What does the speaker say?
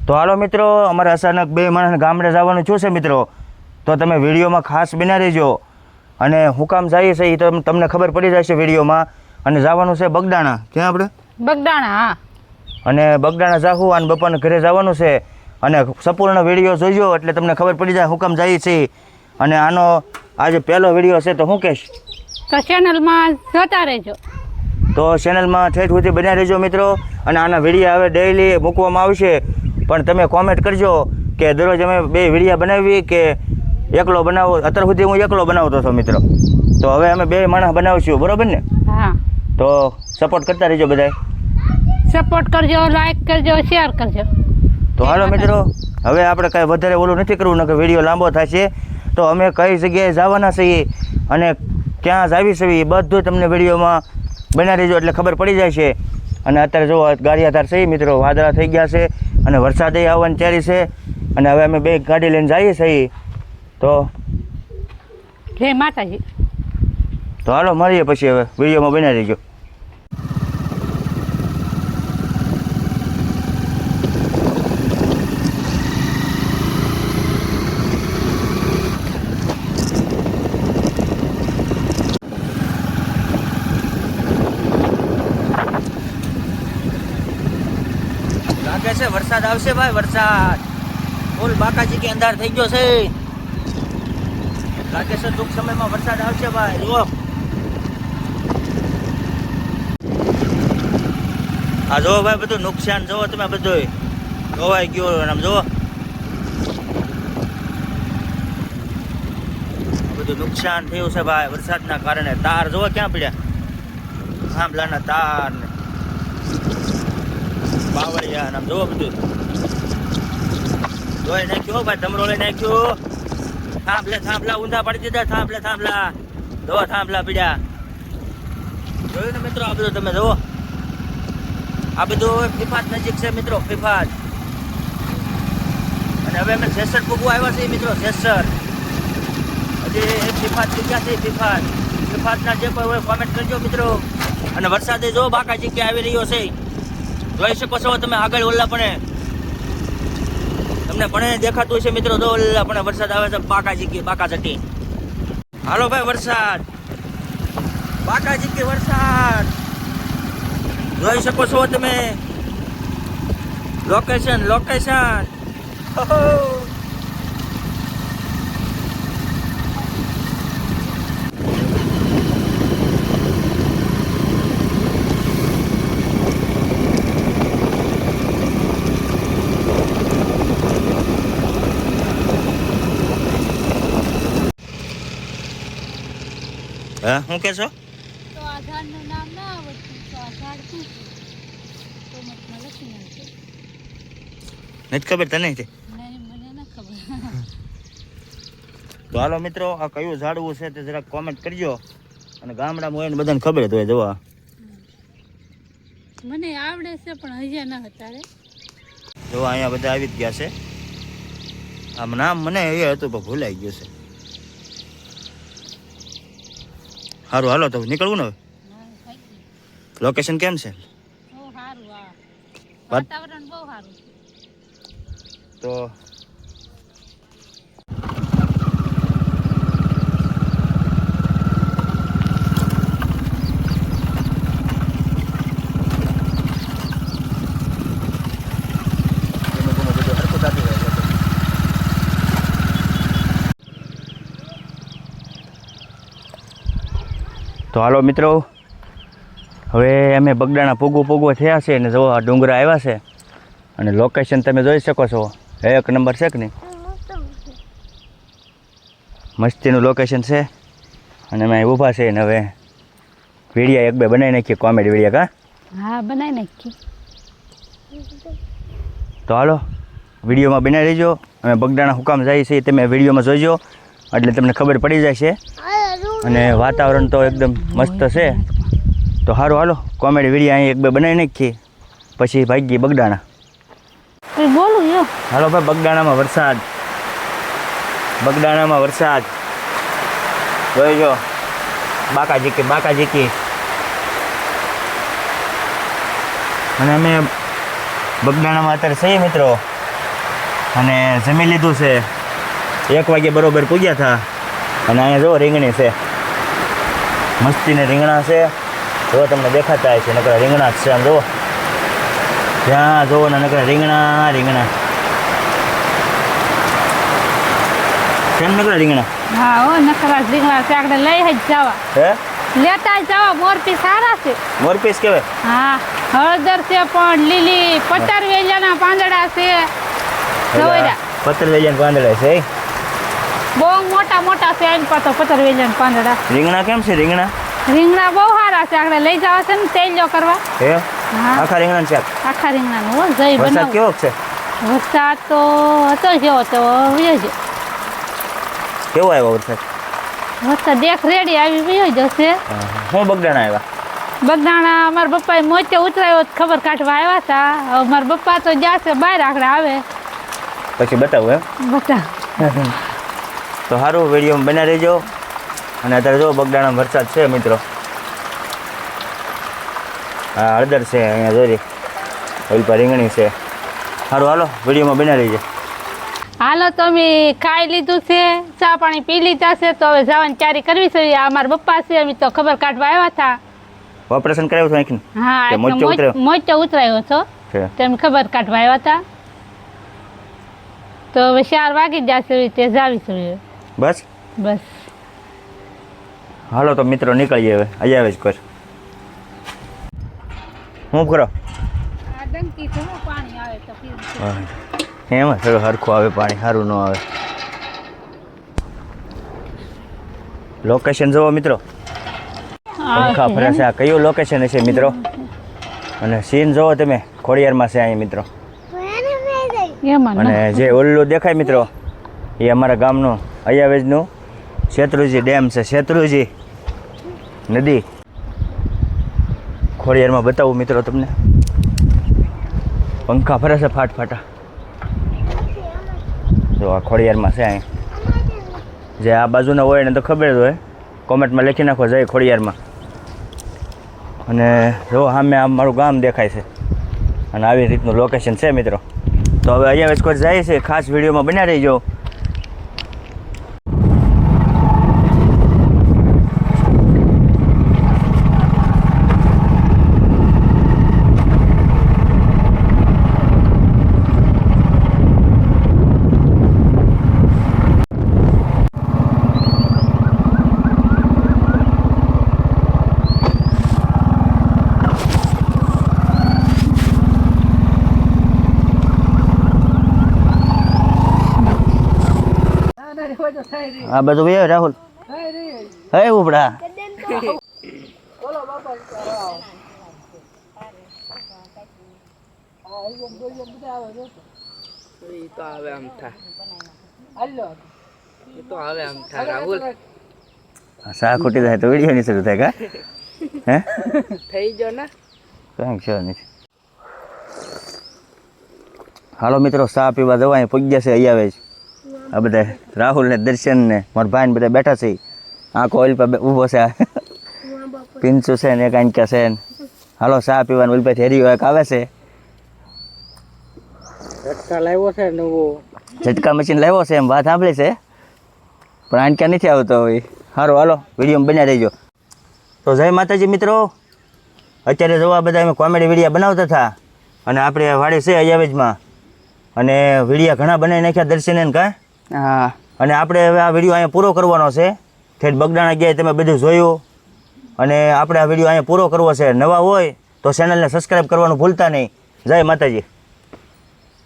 તો હાલો મિત્રો, અમારે અચાનક બે માણસ ગામડે જવાનું શું છે મિત્રો, તો તમે વિડીયોમાં ખાસ બના રહેજો. અને હું કામ જઈએ છે એ તમને ખબર પડી જશે વિડીયોમાં. અને જવાનું છે બગદાણા. ક્યાં આપણે? બગદાણા. હા. અને બગદાણા જાહું અને બપાને ઘરે જવાનું છે. અને સંપૂર્ણ વિડીયો જોઈજો એટલે તમને ખબર પડી જાય હું કામ જઈએ છીએ. અને આનો આજે પહેલો વિડીયો છે તો હું કહીશ તો ચેનલમાં જોતા રહેજો. તો ચેનલમાં ઠેઠ સુધી બન્યા રહેજો મિત્રો. અને આના વિડીયો હવે ડેઈલી મૂકવામાં આવશે. પણ તમે કોમેન્ટ કરજો કે દરરોજ અમે બે વિડીયો બનાવી કે એકલો બનાવો. અત્યાર સુધી હું એકલો બનાવતો હતો મિત્રો, તો હવે અમે બે માણસ બનાવશું, બરોબર ને? હા. તો સપોર્ટ કરતા રહેજો બધાય. સપોર્ટ કરજો, લાઈક કરજો, શેર કરજો. તો હાલો મિત્રો, હવે આપણે કાંઈ વધારે ઓલું નથી કરવું, નકર વિડીયો લાંબો થશે. તો અમે કઈ જગ્યાએ જવાના છીએ અને ક્યાં જાવી છીએ એ બધું તમને વિડીયોમાં બના રહેજો એટલે ખબર પડી જાય છે. અને અત્યારે જો ગાડીયાધાર છે મિત્રો, વાદળા થઈ ગયા છે અને વરસાદે આવવાની તૈયારી છે. અને હવે અમે બે ગાડી લઈને જઈએ છીએ. તો જય માતાજી. તો હાલો મળીએ પછી હવે વિડીયોમાં બના રહેજો. લાગે છે વરસાદ આવશે ભાઈ, વરસાદ ફૂલ બાકાજી કે અંધાર થઈ ગયો છે. લાગે છે ટૂંક સમયમાં વરસાદ આવશે ભાઈ. જુઓ આ જુઓ ભાઈ, બધું નુકસાન જુઓ તમે, બધું ધોવાઈ ગયું. આમ જુઓ બધું નુકસાન થયું છે ભાઈ વરસાદના કારણે. તાર જુઓ ક્યાં પડ્યા, થાંભલાના તાર ને બાવળિયા. આમ જુઓ બધું ધોઈ નાખ્યું ભાઈ, ધમરો લઈ નાખ્યું. થાંભલા ઊંધા પાડી દીધા. થાંભલા જુઓ, થાંભલા પીડ્યા. જોયું ને મિત્રો, આ બધું તમે જુઓ. આ બધું ફિફાત નજીક છે મિત્રો, ફિફાત. અને હવે અમે જેસર પૂગવા આવ્યા છીએ મિત્રો, જેસર. હજી એક ફિફાત જગ્યા છે, ફિફાતના જે કોઈ હોય કોમેન્ટ કરજો મિત્રો. અને વરસાદે જો બાકાજી કે આવી રહ્યો છે, જોઈ શકો છો તમે આગળ. ઓલા પણ તમને પણ દેખાતું હશે મિત્રો, જો ઓલા પણ વરસાદ આવે છે, બાકાજી કે બાકાચટી. હાલો ભાઈ વરસાદ, બાકાજી કે વરસાદ જોઈ શકો છો તમે. લોકેશન હા, શું કહેશો? તો આ ઝાડનું નામ ના આવડતું તો આ ઝાડ શું છે? કોમેન્ટમાં લખી નાખજો. નથી ખબર તને? નહીં, મને ન ખબર. તો હાલો મિત્રો, આ કયું ઝાડવું છે તે જરાક કોમેન્ટ કરજો. અને ગામડામાં હોય ને બધાને ખબર જ હોય. જોવા મને આવડે છે પણ હજી ન હતા રે. જો અહીંયા બધા આવી જ ગયા છે. આમ નામ મને એ હતું પણ ભૂલાઈ ગયું છે. સારું હાલો તો નીકળવું ને હવે. લોકેશન કેમ છે? બહુ સારું. આ વાતાવરણ બહુ સારું છે. તો તો હાલો મિત્રો, હવે અમે બગદાણા પૂગવો થયા છે. અને જો આ ડુંગરા આવ્યા છે. અને લોકેશન તમે જોઈ શકો છો, એક નંબર છે કે નહીં? મસ્તીનું લોકેશન છે. અને અમે અહીં ઊભા છે. ને હવે વિડીયો એક બે બનાવી નાખીએ, કોમેડી વિડીયો. હા, બનાવી નાખી. તો હાલો વિડીયોમાં બનાવી લેજો. અમે બગદાણા હુકામ જઈએ છીએ તમે વિડીયોમાં જોઈજો એટલે તમને ખબર પડી જાય છે. અને વાતાવરણ તો એકદમ મસ્ત છે. તો સારું હાલો કોમેડી વિડીયો અહીં એક બે બનાવી નાખીએ, પછી ભાગીએ બગદાણા. બોલું યો. હાલો ભાઈ, બગદાણામાં વરસાદ જોઈજો. બાકાજી કી. અને અમે બગદાણામાં અત્યારે છીએ મિત્રો. અને જમી લીધું છે. 1 વાગે બરોબર પૂગ્યા હતા. અને અહીંયા જો રીંગણી છે, મસ્તીને રીંગણા છે. જો તમને દેખાતા હશે, નકરા રીંગણા જ છે. આમ જુઓ, ત્યાં જુઓ ને નકરા રીંગણા રીંગણા. કેમ નકરા રીંગણા? હા હો નખરા રીંગણા છે, આપણે લઈ જ જવા, હે લેતા જવા. મોરપી સારા છે. મોરપીસ કહેવાય. હા હળદર છે પણ લીલી, પતરવેલિયાના પાંદડા છે. જોઈરા પતરવેલિયાના પાંદડા છે. બહુ મોટા મોટા છે. એમ પાતો પતરવેલિયાના પાંદડા. રીંગણા કેમ છે? રીંગણા રીંગણા બહુ સારા છે, આપણે લઈ જવા છે ને તેલિયો કરવા. હે હા આખા રીંગણાનું શાક. આખા રીંગણાનું હો જઈ વરસાદ બનાવ. કેવો છે? વરસાદ તો હતો જેવો તો વયો જ. કેવો આવ્યો વરસાદ? વરસાદ એક રેડી આવી વયો જશે. હું બગડાણા આવ્યા. બગદાણા મારા પપ્પાએ મોચે ઉતરાયો તો ખબર કાઢવા આવ્યા હતા. હવે મારા પપ્પા તો જશે બહાર, આખડે આવે પછી બતાવું એમ. બતા. તો સારું, વિડીયોમાં બના રહેજો. અને અત્યારે જો બગડાણામાં વરસાદ છે મિત્રો. હા હળદર છે અહીંયા જોઈ, ઓલ પર રીંગણી છે. સારું હાલો, વિડીયોમાં બના રહેજો. હાલો તો અમે ખાઈ લીધું છે, ચા પાણી પી લીધા છે, તો હવે જવાની તૈયારી કરવી છે. આ મારા પપ્પા છે, અમે તો ખબર કાઢવા આવ્યા હતા. ઓપરેશન કરાવ્યું હતું આંખનું? હા કે મોચો ઉતર્યો? મોચો ઉતરાયો હતો, છે. તેમ ખબર કાઢવા આવ્યા હતા. તો હવે 4 વાગી જશે, તે જાવીશું. બસ બસ હાલો તો મિત્રો નીકળીએ હવે. અહીંયા જ કર. હું કરો આ ડંકી તો પાણી આવે તો પીવું. એમાં થોડું હરખું આવે પાણી, સારું ન આવે. લોકેશન જુઓ મિત્રો, પંખા ફરે છે. આ કયું લોકેશન હશે મિત્રો? અને સીન જુઓ તમે, ખોડિયારમાં છે અહીંયા મિત્રો. એમાં અને જે ઓલું દેખાય મિત્રો, એ અમારા ગામનું અયાવેજનું શેત્રુજી ડેમ છે. શેત્રુજી નદી ખોડિયારમાં બતાવું મિત્રો તમને. પંખા ફરે છે ફાટ ફાટા. જો આ ખોડિયારમાં છે અહીં. જે આ બાજુના હોય ને તો ખબર જ હોય, કોમેન્ટમાં લખી નાખો જય ખોડિયારમાં. અને જો સામે આમ મારું ગામ દેખાય છે. અને આવી રીતનું લોકેશન છે મિત્રો. તો હવે અહીંયા વેચકોટ જાય છે, ખાસ વિડીયોમાં બન્યા રહીજો. આ બધું ભાઈ રાહુલ હે ઉપડા સા ખોટી થાય તો વિડીયો ની શરૂ થાય કા હે થઈ ગયો ને કંઈક છે નહીં. હાલો મિત્રો, ચા પીવા જવા અહીં પૂગ્યા છે. અહીંયા આવે છે આ બધા રાહુલ ને દર્શન ને મારા ભાઈ ને બધા બેઠા છે. આંખો ઓઇલ પર ઊભો છે. પિંચુ છે ને કાંઈકા છે. હાલો ચા પીવાનું ઓઇલ પર હેરી એક આવે છે. ઝટકા લાવ્યો છે નવો, ઝટકા મશીન લાવ્યો છે એમ વાત સાંભળી છે, પણ આંકા નથી આવતો હોય. સારું હાલો, વિડીયો બન્યા રહેજો. તો જય માતાજી મિત્રો. અત્યારે જોવા બધા અમે કોમેડી વિડીયો બનાવતા હતા. અને આપણે વાડી છે અયાવેજમાં, અને વિડીયો ઘણા બનાવી નાખ્યા દર્શને કાં. હા, અને આપણે હવે આ વિડીયો અહીંયા પૂરો કરવાનો છે. ઠેઠ બગડાણા ગયા તમે બધું જોયું. અને આપણે આ વિડીયો અહીંયા પૂરો કરવો છે. નવા હોય તો ચેનલને સબસ્ક્રાઈબ કરવાનું ભૂલતા નહીં. જય માતાજી.